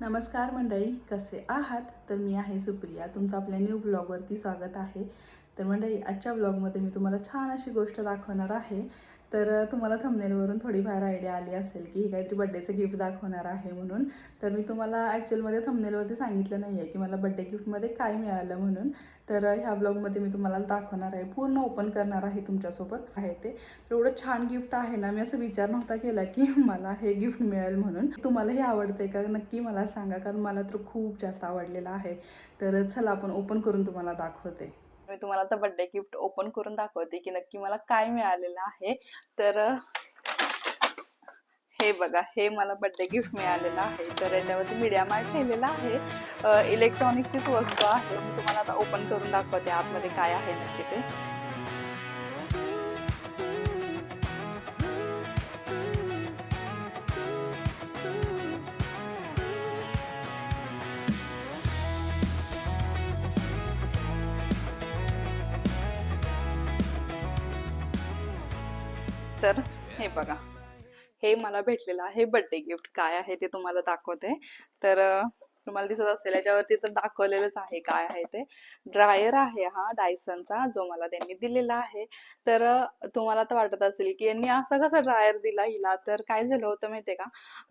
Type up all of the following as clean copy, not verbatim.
नमस्कार मंडळी, कसे आहात? तर मी आहे सुप्रिया, तुमचं आपल्या न्यू ब्लॉगवरती स्वागत आहे. तर मंडळी, आजच्या ब्लॉगमध्ये मी तुम्हाला छान अशी गोष्ट दाखवणार आहे. तर तुम्हाला थंबनेलवरून थोडीफार आयडिया आली असेल की ही काहीतरी बड्डेचं गिफ्ट दाखवणार आहे म्हणून. तर मी तुम्हाला ॲक्च्युअलमध्ये थंबनेलवरती सांगितलं नाही आहे की मला बड्डे गिफ्टमध्ये काय मिळालं म्हणून. तर ह्या ब्लॉगमध्ये मी तुम्हाला दाखवणार आहे, पूर्ण ओपन करणार आहे तुमच्यासोबत आहे ते. एवढं छान गिफ्ट आहे ना, मी असं विचार नव्हता केला की मला हे गिफ्ट मिळेल म्हणून. तुम्हाला हे आवडते का नक्की मला सांगा, कारण मला तर खूप जास्त आवडलेलं आहे. तर चला आपण ओपन करून तुम्हाला दाखवते. मी तुम्हाला आता बर्थडे गिफ्ट ओपन करून दाखवते की नक्की मला काय मिळालेलं आहे. तर हे बघा, हे मला बर्थडे गिफ्ट मिळालेलं आहे. तर याच्यावरती मीडिया मार्ट लिहिलेला आहे. इलेक्ट्रॉनिकचीच वस्तू आहे. मी तुम्हाला आता ओपन करून दाखवते आतमध्ये काय आहे नक्की ते. तर हे बघा, हे मला भेटलेलं आहे बर्थडे गिफ्ट. काय आहे ते तुम्हाला दाखवते. तर तुम्हाला दिसत असेल याच्यावरती तर दाखवलेलंच आहे काय आहे ते. ड्रायर आहे हा डायसनचा, जो मला त्यांनी दिलेला आहे. तर तुम्हाला तर वाटत असेल की यांनी असा कसा ड्रायर दिला हिला. तर काय झालं होतं माहितीये का,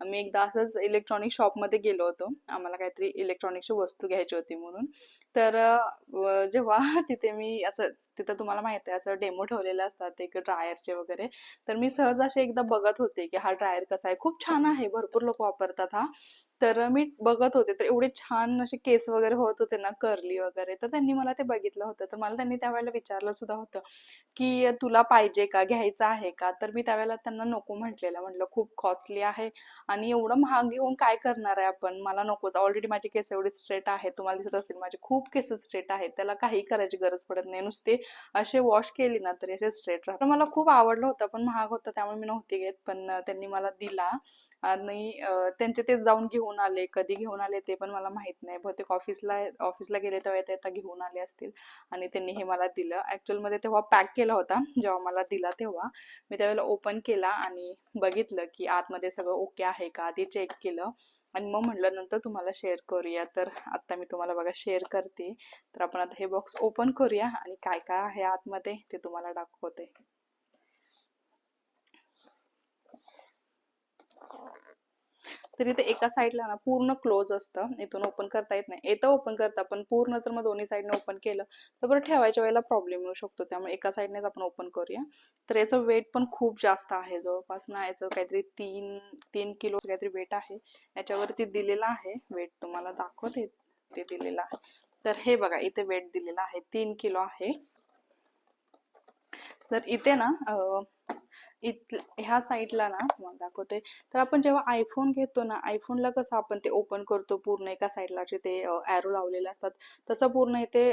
मी एकदा असंच इलेक्ट्रॉनिक शॉप मध्ये गेलो होतो, आम्हाला काहीतरी इलेक्ट्रॉनिकची वस्तू घ्यायची होती म्हणून. तर जेव्हा तिथे मी असं, तिथं तुम्हाला माहित आहे असं डेमो ठेवलेले असतात एक ड्रायरचे वगैरे. तर मी सहज असे एकदा बघत होते की हा ड्रायर कसा आहे, खूप छान आहे, भरपूर लोक वापरतात हा. तर मी बघत होते, तर एवढे छान असे केस वगैरे होत होते ना, कर्ली वगैरे. तर त्यांनी मला ते बघितलं होतं, तर मला त्यांनी त्यावेळेला विचारलं सुद्धा होतं की तुला पाहिजे का, घ्यायचं आहे का. तर मी त्यावेळेला त्यांना नको म्हटलेलं, म्हटलं खूप कॉस्टली आहे आणि एवढं महाग घेऊन काय करणार आहे आपण, मला नकोच. ऑलरेडी माझे केस एवढे स्ट्रेट आहेत, तुम्हाला दिसत असतील माझे खूप केस स्ट्रेट आहेत, त्याला काही करायची गरज पडत नाही, नुसते असे वॉश केली ना तरी असे स्ट्रेट राहतात. मला खूप आवडलं होतं, पण महाग होतं त्यामुळे मी नव्हती घेत. पण त्यांनी मला दिला आणि त्यांचे ते जाऊन घेऊन आले. कधी घेऊन आले ते पण मला माहित नाही, बहुतेक ऑफिसला गेले तेव्हा येता घेऊन आले असतील. आणि त्यांनी हे मला दिलं. ऍक्च्युअल मध्ये तेव्हा पॅक केला होता, जेव्हा मला दिला तेव्हा मी त्यावेळेला ओपन केला आणि बघितलं की आतमध्ये सगळं ओके आहे का, आधी चेक केलं आणि मग म्हटलं नंतर तुम्हाला शेअर करूया. तर आता मी तुम्हाला बघा शेअर करते. तर आपण आता हे बॉक्स ओपन करूया आणि काय काय आहे आतमध्ये ते तुम्हाला दाखवते. तर इथे एका साईडला ना पूर्ण क्लोज असतं, इथून ओपन करता येत नाही. येतं ओपन करता, पण पूर्ण जर मग दोन्ही साईडने ओपन केलं तर बरं ठेवायच्या वेळेला प्रॉब्लेम येऊ शकतो, त्यामुळे एका साईडनेच आपण ओपन करूया. तर याचं वेट पण खूप जास्त आहे, जवळपास ना याचं काहीतरी 3 किलो काहीतरी वेट आहे. याच्यावरती दिलेलं आहे वेट, तुम्हाला दाखवते ते दिलेलं आहे. तर हे बघा, इथे वेट दिलेलं आहे 3 किलो आहे. तर इथे ना ह्या साईडला ना तुम्हाला दाखवते. तर आपण जेव्हा आयफोन घेतो ना, आयफोनला कसं आपण ते ओपन करतो पूर्ण एका साईडला ते एरो लावलेले असतात, तसं पूर्ण इथे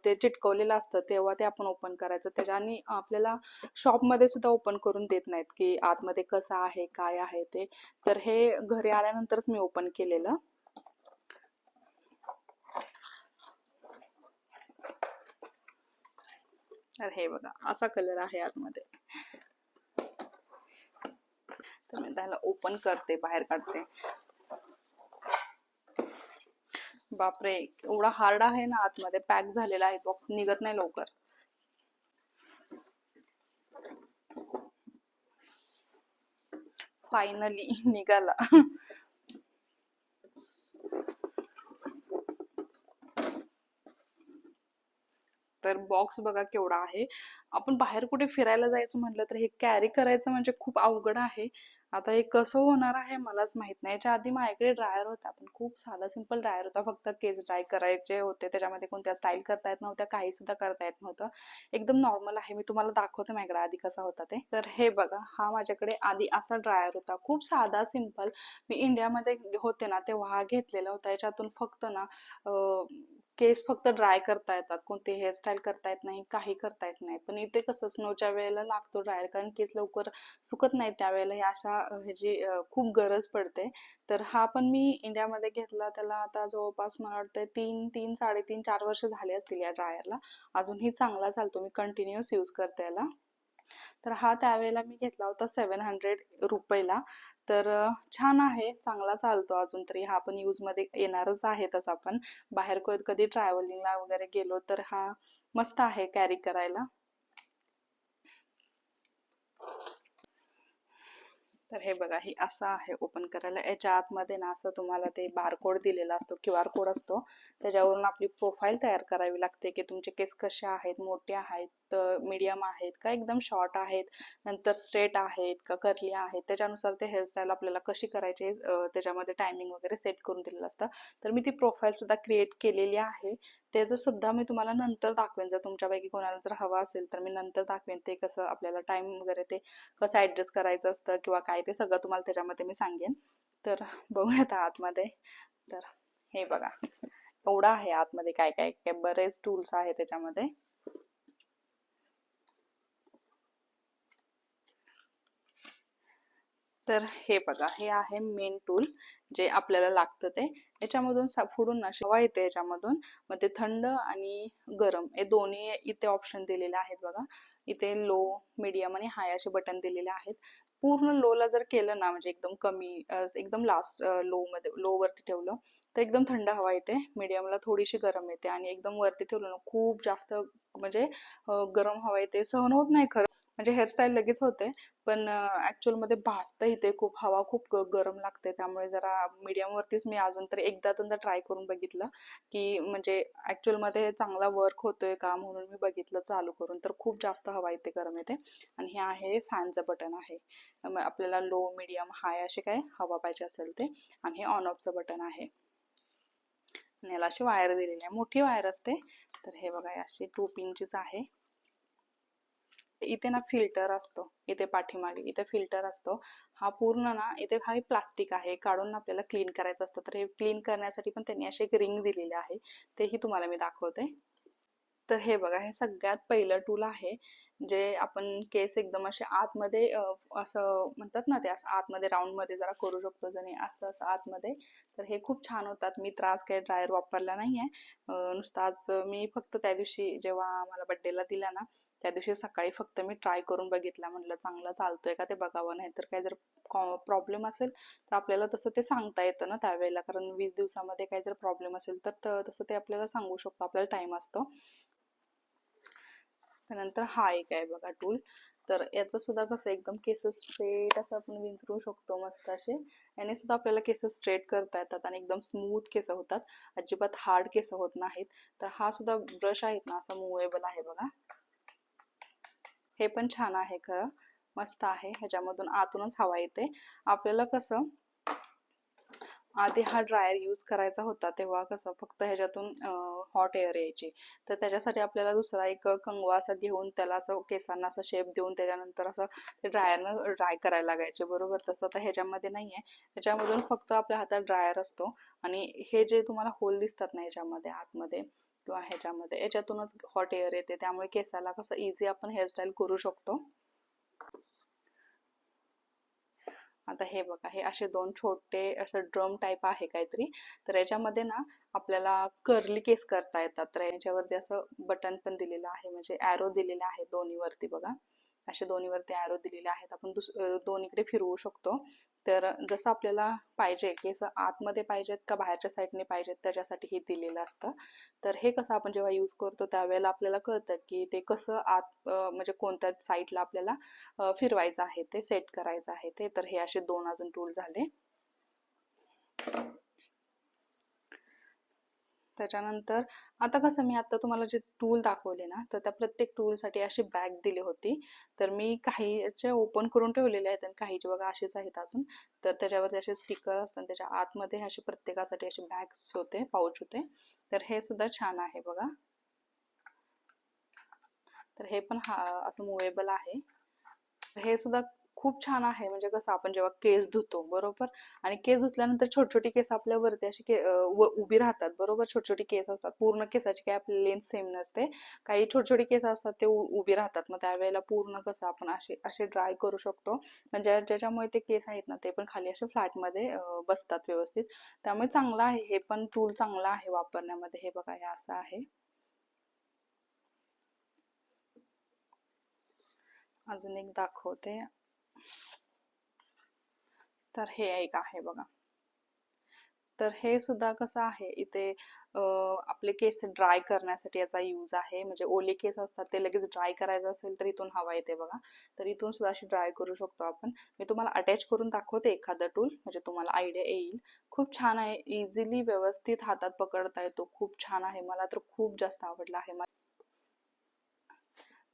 ते चिटकवलेलं असतं, तेव्हा ते आपण ओपन करायचं त्याच्या. आणि आपल्याला शॉपमध्ये सुद्धा ओपन करून देत नाहीत की आतमध्ये कसं आहे काय आहे ते. तर हे घरी आल्यानंतरच मी ओपन केलेलं. तर हे बघा, असा कलर आहे आतमध्ये. तर मी त्याला ओपन करते, बाहेर काढते. बापरे, एवढा हार्ड आहे ना, आतमध्ये पॅक झालेला आहे बॉक्स, निघत नाही लवकर. फायनली निघाला. तर बॉक्स बघा केवढा आहे. आपण बाहेर कुठे फिरायला जायचं म्हटलं तर हे कॅरी करायचं म्हणजे खूप अवघड आहे. आता हे कसं होणार आहे मलाच माहित नाही. याच्या आधी माझ्याकडे ड्रायर होता, पण खूप साधा सिंपल ड्रायर होता, फक्त केस ड्राय करायचे होते, त्याच्यामध्ये कोणत्या स्टाईल करता येत नव्हत्या, काही सुद्धा करता येत नव्हतं. एकदम नॉर्मल आहे, मी तुम्हाला दाखवते माझ्याकडे आधी कसा होता ते. तर हे बघा, हा माझ्याकडे आधी असा ड्रायर होता, खूप साधा सिंपल. मी इंडियामध्ये होते ना तेव्हा हा घेतलेला होता. याच्यातून फक्त ना केस फक्त ड्राय करता येतात, कोणते हेअरस्टाईल करता येत नाही, काही करता येत नाही. पण इथे कसं स्नोच्या वेळेला लागतो ड्रायर, कारण केस लवकर सुकत नाही त्यावेळेला, ही अशा ह्याची खूप गरज पडते. तर हा पण मी इंडियामध्ये घेतला, त्याला आता जवळपास मला वाटतं 3-3, 3, 3, 4 वर्ष झाले असतील या ड्रायरला. अजूनही चांगला चालतो, मी कंटिन्युअस यूज करते याला. तर हा त्यावेळेला मी घेतला होता 700 रुपयाला. तर छान आहे, चांगला चालतो अजून तरी. हा पण यूज मध्ये येणारच आहे. तसा पण बाहेर कधी ट्रॅव्हलिंगला वगैरे गेलो तर हा मस्त आहे कॅरी करायला. तर हे बघा, हे असं आहे ओपन करायला. याच्या आतमध्ये ना असं तुम्हाला ते बारकोड दिलेला असतो, QR कोड असतो. त्याच्यावरून आपली प्रोफाईल तयार करावी लागते की तुमचे केस कसे आहेत, मोठे आहेत, मीडियम आहेत का एकदम शॉर्ट आहेत, नंतर स्ट्रेट आहेत का कर्ली आहेत. त्याच्यानुसार ते हेअरस्टाईल आपल्याला कशी करायची त्याच्यामध्ये टायमिंग वगैरे सेट करून दिलेलं असतं. तर मी ती प्रोफाईल सुद्धा क्रिएट केलेली आहे. त्याचं सुद्धा मी तुम्हाला नंतर दाखवेन. जर तुमच्यापैकी कोणाला जर हवा असेल तर मी नंतर दाखवेन ते कसं आपल्याला टाइम वगैरे ते कसं ऍडजस्ट करायचं असतं किंवा काय, ते सगळं तुम्हाला त्याच्यामध्ये मी सांगेन. तर बघूयात आतमध्ये. तर हे बघा, एवढं आहे आतमध्ये, काय काय काय बरेच टूल्स आहे त्याच्यामध्ये. तर हे बघा, हे आहे मेन टूल जे आपल्याला लागतं. ते याच्यामधून पुढून ना हवा येते याच्यामधून. मग ते थंड आणि गरम हे दोन्ही इथे ऑप्शन दिलेले आहेत बघा. इथे लो, मीडियम आणि हाय असे बटन दिलेले आहेत. पूर्ण लो ला जर केलं ना, म्हणजे एकदम कमी, एकदम लास्ट लो मध्ये, लो वरती ठेवलं तर एकदम थंड हवा येते. मीडियमला थोडीशी गरम येते आणि एकदम वरती ठेवलं ना खूप जास्त म्हणजे गरम हवा येते. सहन होत नाही खरं, म्हणजे हेअरस्टाईल लगेच होते पण ऍक्च्युअल मध्ये भाजतं इथे खूप. हवा खूप गरम लागते. त्यामुळे जरा मीडियम वरतीच मी अजून तरी एकदा दोनदा ट्राय करून बघितलं की म्हणजे ऍक्च्युअल मध्ये चांगला वर्क होतोय का, म्हणून मी बघितलं चालू करून. तर खूप जास्त हवा येते, गरम येते. आणि हे आहे फॅनचं बटन आहे. आपल्याला लो, मीडियम, हाय असे काय हवा पाहिजे असेल ते. आणि हे ऑन ऑफचं बटन आहे. आणि याला अशी वायर दिलेली आहे, मोठी वायर असते. तर हे बघा, अशी 2 पिनचीच आहे. इथे ना फिल्टर असतो, इथे पाठीमागे इथे फिल्टर असतो. हा पूर्ण ना इथे हा प्लास्टिक आहे, काढून आपल्याला क्लीन करायचं असतं. तर हे क्लीन करण्यासाठी पण त्यांनी अशी एक रिंग दिलेली आहे, तेही तुम्हाला मी दाखवते. तर हे बघा, हे सगळ्यात पहिलं टूल आहे जे आपण केस एकदम असे आतमध्ये असं म्हणतात ना, ते असं आतमध्ये राऊंड मध्ये जरा करू शकतो जणी असं असं आतमध्ये. तर हे खूप छान होतात. मी तर आज काही ड्रायर वापरला नाहीये, नुसतं आज मी फक्त त्या दिवशी जेव्हा मला बर्थडेला दिला ना, त्या दिवशी सकाळी फक्त मी ट्राय करून बघितला. म्हटलं चांगला चालतोय का ते बघावं, नाही तर काय जर प्रॉब्लेम असेल तर आपल्याला तसं ते सांगता येतं ना त्यावेळेला. कारण 20 दिवसामध्ये काही जर प्रॉब्लेम असेल तर तसं ते आपल्याला सांगू शकतो, आपल्याला टाइम असतो. त्यानंतर हा एक आहे बघा टूल. तर याचं सुद्धा कसं एकदम केस स्ट्रेट असं आपण विंचरू शकतो मस्त असे. याने सुद्धा आपल्याला केस स्ट्रेट करता येतात आणि एकदम स्मूथ केस होतात, अजिबात हार्ड केस होत नाहीत. तर हा सुद्धा ब्रश आहेत ना, असा मुव्हेबल आहे बघा. हे पण छान आहे खरं, मस्त आहे. ह्याच्यामधून आतूनच हवा येते. आपल्याला कसं आधी हा ड्रायर यूज करायचा होता तेव्हा कसं फक्त ह्याच्यातून हॉट एअर यायची. तर त्याच्यासाठी आपल्याला दुसरा एक कंगवा असा घेऊन त्याला असं केसांना असं शेप देऊन त्याच्यानंतर असं ते ड्रायरनं ड्राय करायला लागायचे बरोबर. तसं आता ह्याच्यामध्ये नाहीये. ह्याच्यामधून फक्त आपल्या हातात ड्रायर असतो आणि हे जे तुम्हाला होल दिसतात ना ह्याच्यामध्ये आतमध्ये किंवा ह्याच्यामध्ये, याच्यातूनच हॉट एअर येते. त्यामुळे केसाला कसं इझी आपण हेअरस्टाईल करू शकतो. आता हे बघा, हे असे दोन छोटे असं ड्रम टाईप आहे काहीतरी. तर याच्यामध्ये ना आपल्याला कर्ली केस करता येतात. तर याच्यावरती असं बटन पण दिलेलं आहे, म्हणजे ॲरो दिलेले आहे दोन्ही वरती बघा. असे दोन्ही वरती ॲरो दिलेले आहेत. आपण दोन्हीकडे फिरवू शकतो. तर जसं आपल्याला पाहिजे केस आतमध्ये पाहिजेत का बाहेरच्या साईडने पाहिजेत, त्याच्यासाठी हे दिलेलं असतं. तर हे कसं आपण जेव्हा यूज करतो त्यावेळेला आपल्याला कळतं की ते कसं आत म्हणजे कोणत्या साईडला आपल्याला फिरवायचं आहे, ते सेट करायचं आहे ते. तर हे असे दोन अजून टूल झाले. त्याच्यानंतर आता कसं मी आता तुम्हाला जे टूल दाखवले ना, तर त्या प्रत्येक टूल साठी अशी बॅग दिली होती. तर मी काहीचे ओपन करून ठेवलेले आहेत आणि काहीचे बघा असेच आहेत अजून. तर त्याच्यावरती असे स्टिकर असतात, त्याच्या आतमध्ये असे प्रत्येकासाठी असे बॅग्स होते, पाऊच होते. तर हे सुद्धा छान आहे बघा. तर हे पण असं मुवेबल आहे. हे सुद्धा खूप छान आहे. म्हणजे कसं आपण जेव्हा केस धुतो बरोबर, आणि केस धुतल्यानंतर छोटी छोटी केस आपल्या वरती अशी उभी राहतात बरोबर. छोटी छोटी केस असतात, पूर्ण केसाची काय आपली लेंथ सेम नसते. काही छोटी छोटी केस असतात ते उभी राहतात. मग त्यावेळेला पूर्ण कसं आपण असे असे ड्राय करू शकतो. म्हणजे ज्याच्यामुळे ते केस आहेत ना ते पण खाली असे फ्लॅट मध्ये बसतात व्यवस्थित. त्यामुळे चांगलं आहे, हे पण टूल चांगला आहे वापरण्यामध्ये. हे बघा, हे असं आहे. अजून एक दाखवते. तर हे एक आहे बघा. तर हे सुद्धा कसं आहे, इथे आपले केस ड्राय करण्यासाठी याचा यूज आहे. म्हणजे ओले केस असतात ते लगेच ड्राय करायचं असेल तर इथून हवा येते बघा. तर इथून सुद्धा अशी ड्राय करू शकतो आपण. मी तुम्हाला अटॅच करून दाखवते एखादं टूल, म्हणजे तुम्हाला आयडिया येईल. खूप छान आहे, इझिली व्यवस्थित हातात पकडता येतो. खूप छान आहे, मला तर खूप जास्त आवडला आहे.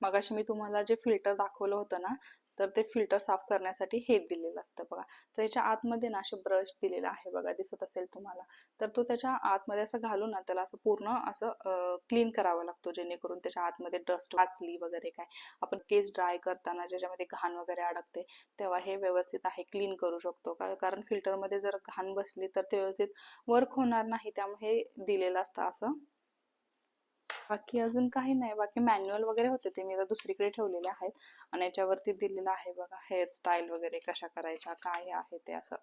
मगाशी मी तुम्हाला जे फिल्टर दाखवलं होतं ना, तर ते फिल्टर साफ करण्यासाठी हे दिलेलं असतं बघा. तर याच्या आतमध्ये ना असे ब्रश दिलेला आहे बघा, दिसत असेल तुम्हाला. तर तो त्याच्या आतमध्ये असं घालून ना त्याला असं पूर्ण असं क्लीन करावा लागतो, जेणेकरून त्याच्या आतमध्ये डस्ट वाचली वगैरे काय. आपण केस ड्राय करताना ज्याच्यामध्ये घाण वगैरे अडकते तेव्हा हे व्यवस्थित आहे क्लीन करू शकतो. कारण फिल्टरमध्ये जर घाण बसली तर ते व्यवस्थित वर्क होणार नाही, त्यामुळे हे दिलेलं असतं असं. बाकी अजून काही नाही. बाकी मॅन्युअल वगैरे होते ते मी आता दुसरीकडे ठेवलेले आहेत. आणि याच्यावरती दिलेलं आहे बघा, हेअरस्टाईल वगैरे कशा करायच्या, काय आहे ते असं.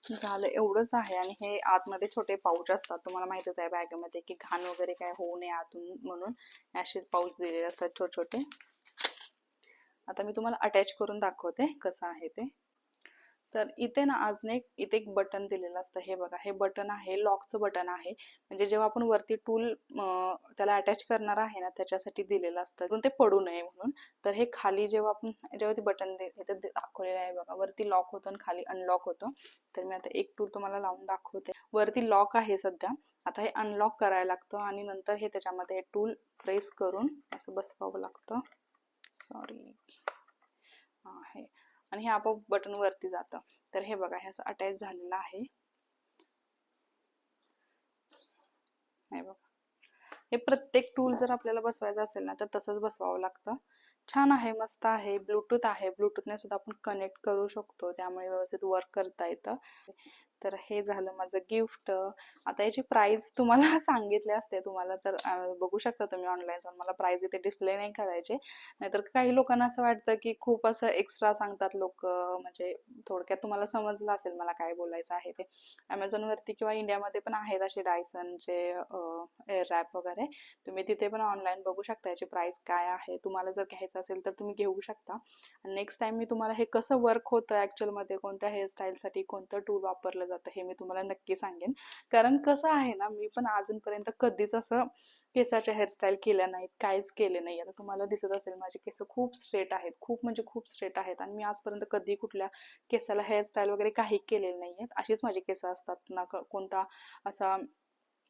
झालं एवढंच आहे. आणि हे आतमध्ये छोटे पाऊच असतात, तुम्हाला माहितच आहे बॅगमध्ये, की घाण वगैरे काय होऊ नये आतून म्हणून असे पाऊच दिलेले असतात छोटे छोटे. आता मी तुम्हाला अटॅच करून दाखवते कसं आहे ते. तर इथे ना अजून इथे एक बटन दिलेलं असतं. हे बघा, हे बटन आहे, लॉकचं बटन आहे. म्हणजे जेव्हा आपण वरती टूल त्याला अटॅच करणार आहे ना, त्याच्यासाठी दिलेलं असतं, ते पडू नये म्हणून. तर हे खाली जेव्हा ते बटन इथे दाखवलेलं आहे बघा, वरती लॉक होतं आणि खाली अनलॉक होतं. तर मी आता एक टूल तुम्हाला लावून दाखवते. वरती लॉक आहे सध्या, आता हे अनलॉक करायला लागतं आणि नंतर हे त्याच्यामध्ये टूल प्रेस करून असं बसवावं लागतं. सॉरी, आहे. आणि हे आपोआप बटन वरती जातं. तर हे बघा, हे असं अटॅच झालेलं आहे. हे बघा, हे प्रत्येक टूल जर आपल्याला बसवायचं असेल ना तर तसंच बसवावं लागतं. छान आहे, मस्त आहे. ब्लूटूथ आहे, ब्लूटूथने सुद्धा आपण कनेक्ट करू शकतो, त्यामुळे व्यवस्थित वर्क करता येतं. तर हे झालं माझं गिफ्ट. आता याची प्राइस तुम्हाला सांगितले असते तुम्हाला, तर बघू शकता तुम्ही ऑनलाईन जाऊन. मला प्राइस इथे डिस्प्ले नाही करायचे, नाहीतर काही लोकांना असं वाटतं की खूप असं एक्स्ट्रा सांगतात लोक. म्हणजे थोडक्यात तुम्हाला समजलं असेल मला काय बोलायचं आहे ते. अमेझॉन वरती किंवा इंडियामध्ये पण आहेत असे डायसनचे एअर रॅप वगैरे. तुम्ही तिथे पण ऑनलाईन बघू शकता याची प्राइस काय आहे. तुम्हाला जर घ्यायचं असेल तर तुम्ही घेऊ शकता. नेक्स्ट टाइम मी तुम्हाला हे कसं वर्क होतं ऍक्च्युअल मध्ये, कोणत्या हेअरस्टाईलसाठी कोणतं टूल वापरलं जातं हे मी तुम्हाला नक्की सांगेन. कारण कसं आहे ना, मी पण अजूनपर्यंत कधीच असं केसाच्या हेअरस्टाईल केल्या नाहीत, काहीच केले नाही. आता तुम्हाला दिसत असेल माझे केस खूप स्ट्रेट आहेत, खूप म्हणजे खूप स्ट्रेट आहेत. आणि मी आजपर्यंत कधी कुठल्या केसाला हेअरस्टाईल वगैरे काही केलेले नाहीयेत. अशीच माझी केस असतात ना, कोणता असा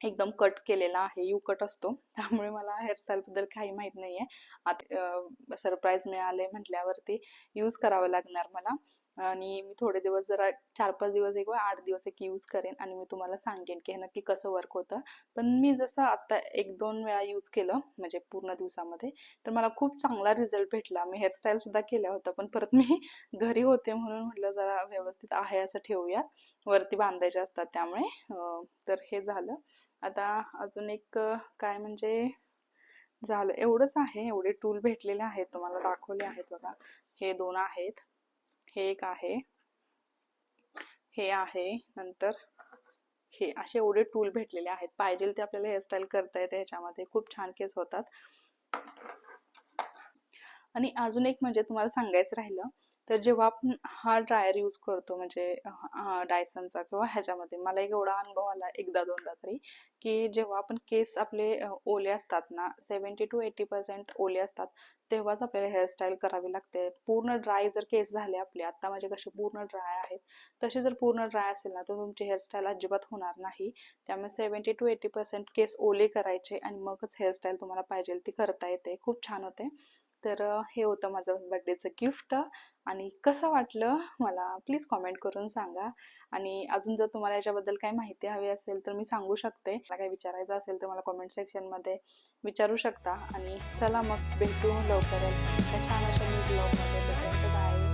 एकदम कट केलेला आहे, यू कट असतो. त्यामुळे मला हेअरस्टाईल बद्दल काही माहित नाहीये. आता सरप्राईज मिळाले म्हटल्यावरती यूज करावं लागणार मला. आणि मी थोडे दिवस, जरा 4-5 दिवस किंवा 8 दिवस यूज करेन आणि मी तुम्हाला सांगेन की हे नक्की कसं वर्क होतं. पण मी जसं आता 1-2 वेळा यूज केलं म्हणजे पूर्ण दिवसामध्ये, तर मला खूप चांगला रिझल्ट भेटला. मी हेअरस्टाईल सुद्धा केल्या होत्या, पण परत मी घरी होते म्हणून म्हटलं जरा व्यवस्थित आहे असं ठेवूया, वरती बांधायचे असतात त्यामुळे. तर हे झालं. आता अजून एक काय म्हणजे, झालं एवढंच आहे. एवढे टूल भेटलेले आहेत, तुम्हाला दाखवले आहेत बघा. हे 2 आहेत, हे एक आहे, हे आहे, नंतर हे असे एवढे टूल भेटलेले आहेत. पाहिजे ते आपल्याला हेअरस्टाईल करता येते ह्याच्यामध्ये. खूप छान केस होतात. आणि अजून एक म्हणजे तुम्हाला सांगायचं राहिलं, तर जेव्हा आपण हा ड्रायर यूज करतो म्हणजे डायसनचा किंवा ह्याच्यामध्ये, मला एक एवढा अनुभव आला एकदा दोनदा तरी, की जेव्हा आपण केस आपले ओले असतात ना, 70-80% ओले असतात, तेव्हाच आपल्याला हेअरस्टाईल करावी लागते. पूर्ण ड्राय जर केस झाले आपले, आता माझे कसे पूर्ण ड्राय आहेत, तसे जर पूर्ण ड्राय असेल ना तर तुमची हेअरस्टाईल अजिबात होणार नाही. त्यामुळे 70-80% केस ओले करायचे आणि मगच हेअरस्टाईल तुम्हाला पाहिजे ती करता येते. खूप छान होते. तर हे होतं माझं बर्थडेचं गिफ्ट. आणि कसं वाटलं मला प्लीज कॉमेंट करून सांगा. आणि अजून जर तुम्हाला याच्याबद्दल काही माहिती हवी असेल तर मी सांगू शकते. मला काही विचारायचं असेल तर मला कॉमेंट सेक्शनमध्ये विचारू शकता. आणि चला मग भेटू लवकरच छान अशा न्यू ब्लॉगमध्ये. बाय.